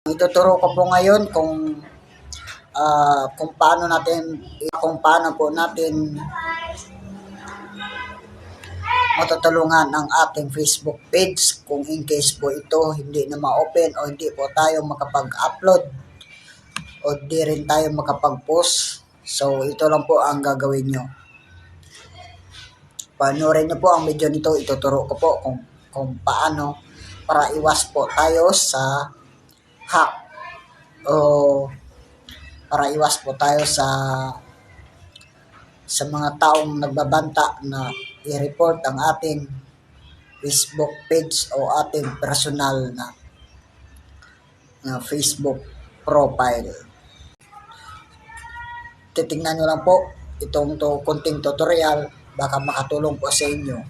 Ituturo ko po ngayon kung paano po natin matutulungan ang ating Facebook page kung in case po ito hindi na ma-open o hindi po tayo makapag-upload o di rin tayo makapag-post. So, ito lang po ang gagawin nyo. Panoorin nyo po ang video nito. Ituturo ko po kung paano para iwas po tayo sa hack o para iwas po tayo sa mga taong nagbabanta na i-report ang ating Facebook page o ating personal na Facebook profile. Titingnan nyo lang po itong kunting tutorial, baka makatulong po sa inyo.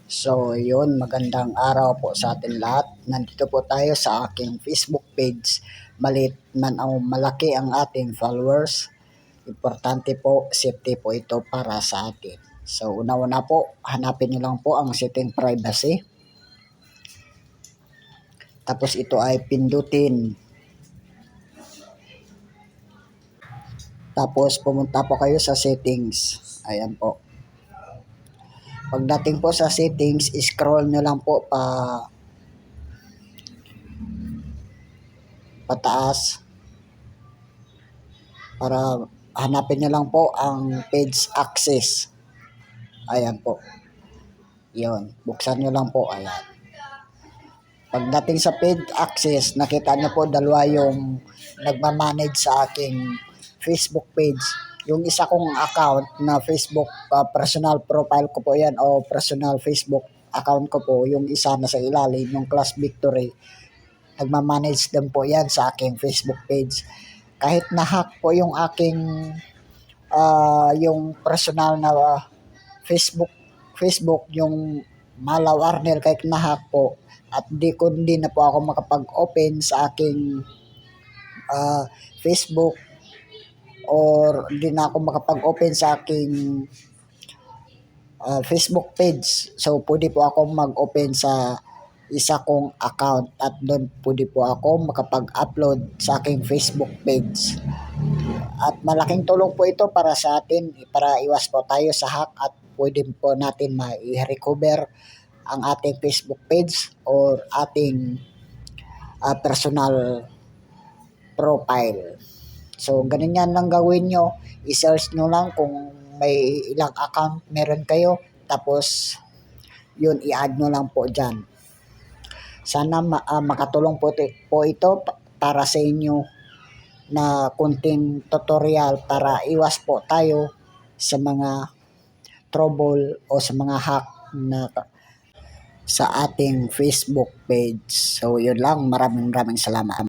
So, yun, magandang araw po sa atin lahat. Nandito po tayo sa aking Facebook page. Malit man o malaki ang ating followers, importante po, safety po ito para sa atin. So, una-una po, hanapin nyo lang po ang setting privacy. Tapos ito ay pindutin. Tapos pumunta po kayo sa settings. Ayan po. Pagdating po sa settings, scroll nyo lang po pataas para hanapin nyo lang po ang page access. Ayan po. Yun. Buksan nyo lang po. Ayan. Pagdating sa page access, nakita nyo po dalawa yung nagmamanage sa aking Facebook page. Yung isa kong account na Facebook personal profile ko po yan o personal Facebook account ko po. Yung isa na sa ilalim, yung Class Victory. Nagmamanage din po yan sa aking Facebook page. Kahit na-hack po yung aking yung personal na Facebook yung Malaw Arnel, kahit na-hack po at di na po ako makapag-open sa aking Facebook or di na ako makapag-open sa aking Facebook page. So, pwede po ako mag-open sa isa kong account at doon pwede po ako makapag-upload sa aking Facebook page. At malaking tulong po ito para sa atin, para iwas po tayo sa hack at pwede po natin ma-recover ang ating Facebook page or ating personal profile. So, ganun yan lang gawin nyo. I-search nyo lang kung may ilang account meron kayo. Tapos, yun, i-add nyo lang po dyan. Sana makatulong po ito para sa inyo na kunting tutorial para iwas po tayo sa mga trouble o sa mga hack na sa ating Facebook page. So, yun lang. Maraming salamat.